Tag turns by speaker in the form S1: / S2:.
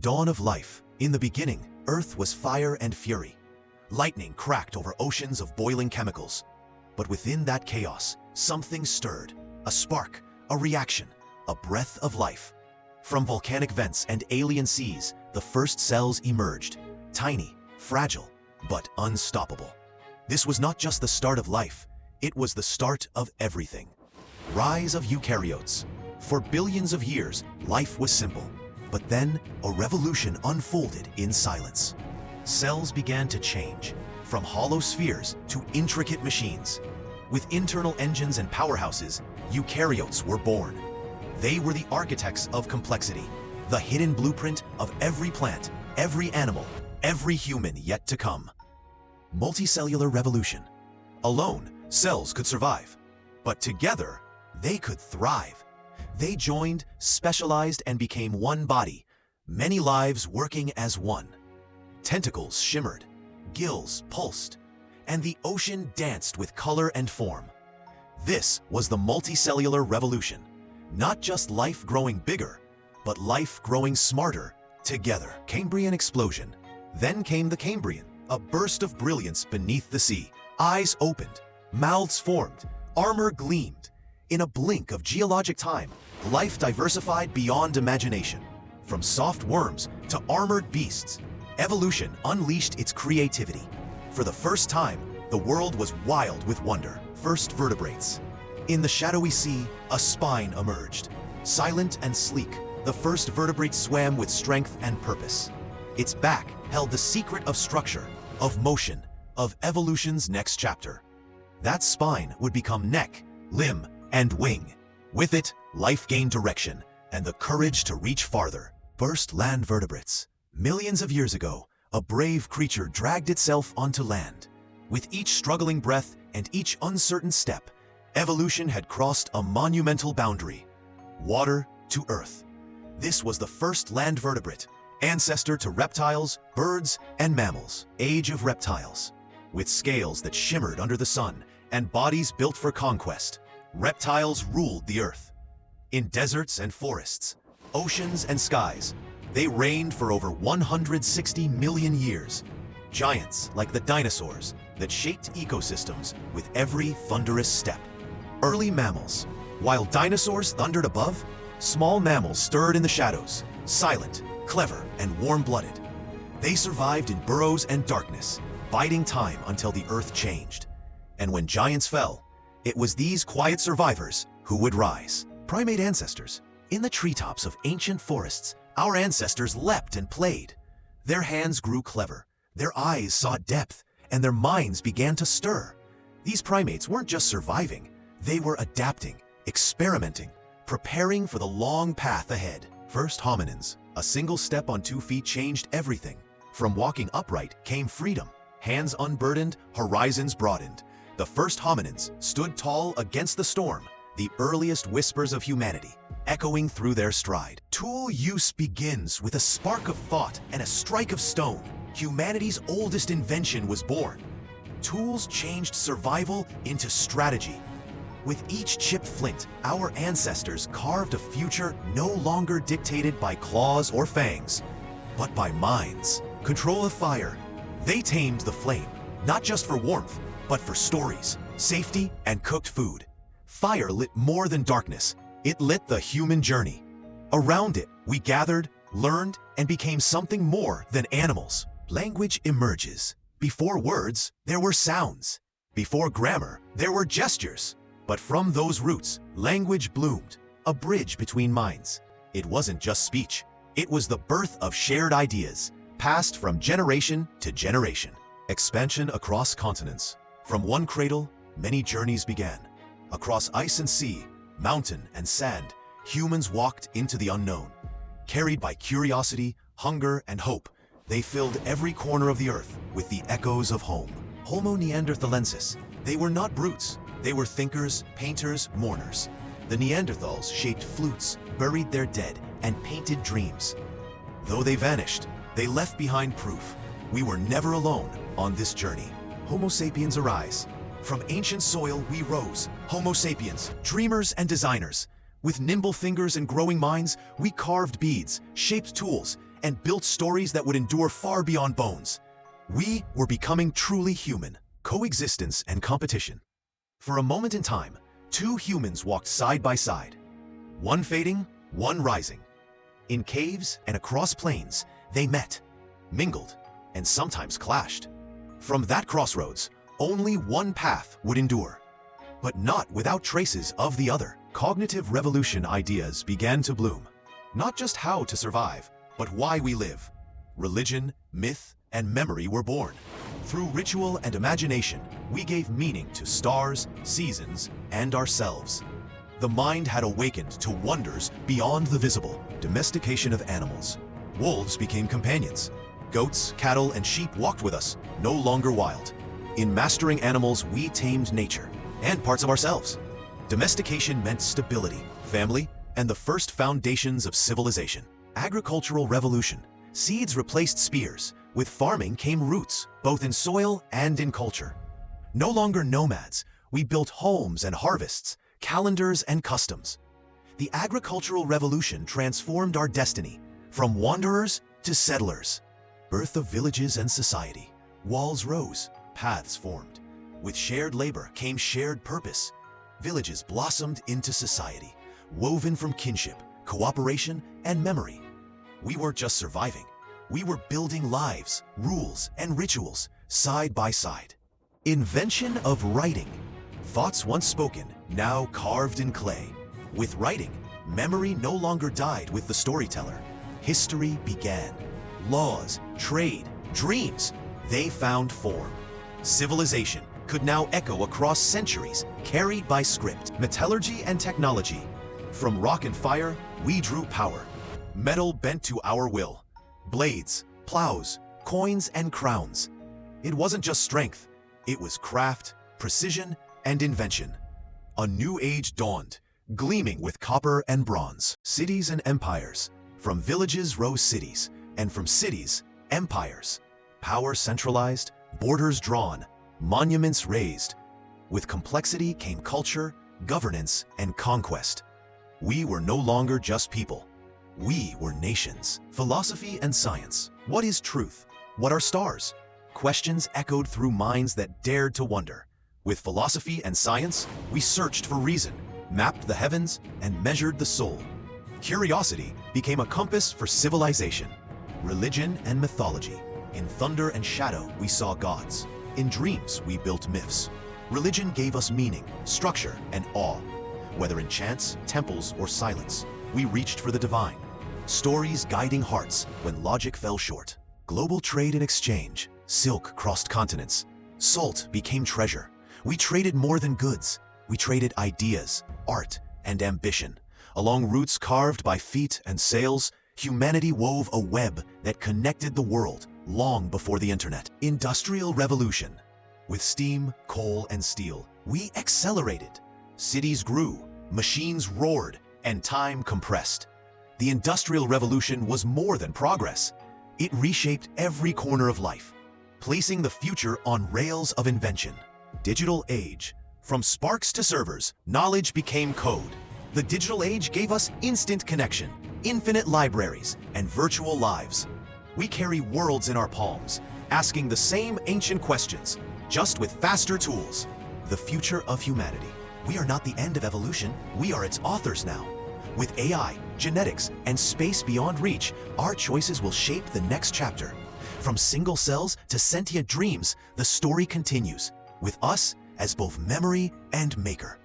S1: dawn of life. In the beginning, Earth was fire and fury. Lightning cracked over oceans of boiling chemicals. But within that chaos, something stirred. A spark, a reaction, a breath of life. From volcanic vents and alien seas, the first cells emerged. Tiny, fragile, but unstoppable. This was not just the start of life, it was the start of everything. Rise of eukaryotes. For billions of years, life was simple. But then, a revolution unfolded in silence. Cells began to change, from hollow spheres to intricate machines. With internal engines and powerhouses, eukaryotes were born. They were the architects of complexity, the hidden blueprint of every plant, every animal, every human yet to come. Multicellular revolution. Alone, cells could survive. But together, they could thrive. They joined, specialized, and became one body, many lives working as one. Tentacles shimmered, gills pulsed, and the ocean danced with color and form. This was the multicellular revolution. Not just life growing bigger, but life growing smarter together. Cambrian explosion. Then came the Cambrian, a burst of brilliance beneath the sea. Eyes opened, mouths formed, armor gleamed. In a blink of geologic time, life diversified beyond imagination. From soft worms to armored beasts, evolution unleashed its creativity. For the first time, the world was wild with wonder. First vertebrates. In the shadowy sea, a spine emerged. Silent and sleek, the first vertebrate swam with strength and purpose. Its back held the secret of structure, of motion, of evolution's next chapter. That spine would become neck, limb, and wing. With it, life gained direction and the courage to reach farther. First land vertebrates. Millions of years ago, a brave creature dragged itself onto land. With each struggling breath and each uncertain step, evolution had crossed a monumental boundary. Water to earth. This was the first land vertebrate, ancestor to reptiles, birds, and mammals. Age of reptiles. With scales that shimmered under the sun and bodies built for conquest, reptiles ruled the earth. In deserts and forests, oceans and skies, they reigned for over 160 million years. Giants like the dinosaurs that shaped ecosystems with every thunderous step. Early mammals. While dinosaurs thundered above, small mammals stirred in the shadows, silent, clever, and warm-blooded. They survived in burrows and darkness, biding time until the earth changed. And when giants fell, it was these quiet survivors who would rise. Primate ancestors. In the treetops of ancient forests, our ancestors leapt and played. Their hands grew clever, their eyes saw depth, and their minds began to stir. These primates weren't just surviving, they were adapting, experimenting, preparing for the long path ahead. First hominins. A single step on 2 feet changed everything. From walking upright came freedom. Hands unburdened, horizons broadened. The first hominins stood tall against the storm, the earliest whispers of humanity, echoing through their stride. Tool use begins with a spark of thought and a strike of stone. Humanity's oldest invention was born. Tools changed survival into strategy. With each chipped flint, our ancestors carved a future no longer dictated by claws or fangs, but by minds. Control of fire. They tamed the flame, not just for warmth, but for stories, safety, and cooked food. Fire lit more than darkness. It lit the human journey. Around it, we gathered, learned, and became something more than animals. Language emerges. Before words, there were sounds. Before grammar, there were gestures. But from those roots, language bloomed, a bridge between minds. It wasn't just speech. It was the birth of shared ideas, passed from generation to generation. Expansion across continents. From one cradle, many journeys began. Across ice and sea, mountain and sand, humans walked into the unknown. Carried by curiosity, hunger, and hope, they filled every corner of the earth with the echoes of home. Homo neanderthalensis. They were not brutes. They were thinkers, painters, mourners. The Neanderthals shaped flutes, buried their dead, and painted dreams. Though they vanished, they left behind proof. We were never alone on this journey. Homo sapiens arise. From ancient soil we rose, Homo sapiens, dreamers and designers. With nimble fingers and growing minds, we carved beads, shaped tools, and built stories that would endure far beyond bones. We were becoming truly human. Coexistence and competition. For a moment in time, two humans walked side by side. One fading, one rising. In caves and across plains, they met, mingled, and sometimes clashed. From that crossroads, only one path would endure, but not without traces of the other. Cognitive revolution ideas began to bloom. Not just how to survive, but why we live. Religion, myth, and memory were born. Through ritual and imagination, we gave meaning to stars, seasons, and ourselves. The mind had awakened to wonders beyond the visible. Domestication of animals. Wolves became companions. Goats, cattle, and sheep walked with us, no longer wild. In mastering animals, we tamed nature and parts of ourselves. Domestication meant stability, family, and the first foundations of civilization. Agricultural revolution. Seeds replaced spears. With farming came roots, both in soil and in culture. No longer nomads, we built homes and harvests, calendars and customs. The agricultural revolution transformed our destiny, from wanderers to settlers. Birth of villages and society. Walls rose, paths formed. With shared labor came shared purpose. Villages blossomed into society, woven from kinship, cooperation, and memory. We weren't just surviving. We were building lives, rules, and rituals, side by side. Invention of writing. Thoughts once spoken, now carved in clay. With writing, memory no longer died with the storyteller. History began. Laws, trade, dreams, they found form. Civilization could now echo across centuries, carried by script. Metallurgy and technology. From rock and fire, we drew power. Metal bent to our will. Blades, plows, coins, and crowns. It wasn't just strength, it was craft, precision, and invention. A new age dawned, gleaming with copper and bronze. Cities and empires. From villages rose cities, and from cities, empires. Power centralized, borders drawn, monuments raised. With complexity came culture, governance, and conquest. We were no longer just people. We were nations. Philosophy and science. What is truth? What are stars? Questions echoed through minds that dared to wonder. With philosophy and science, we searched for reason, mapped the heavens, and measured the soul. Curiosity became a compass for civilization. Religion and mythology. In thunder and shadow, we saw gods. In dreams, we built myths. Religion gave us meaning, structure, and awe. Whether in chants, temples, or silence, we reached for the divine. Stories guiding hearts when logic fell short. Global trade and exchange. Silk crossed continents. Salt became treasure. We traded more than goods. We traded ideas, art, and ambition. Along routes carved by feet and sails, humanity wove a web that connected the world long before the internet. Industrial revolution. With steam, coal, and steel, we accelerated. Cities grew, machines roared, and time compressed. The Industrial Revolution was more than progress. It reshaped every corner of life, placing the future on rails of invention. Digital age. From sparks to servers, knowledge became code. The digital age gave us instant connection, infinite libraries, and virtual lives. We carry worlds in our palms, asking the same ancient questions, just with faster tools. The future of humanity. We are not the end of evolution, we are its authors now. With AI, genetics, and space beyond reach, our choices will shape the next chapter. From single cells to sentient dreams, the story continues, with us as both memory and maker.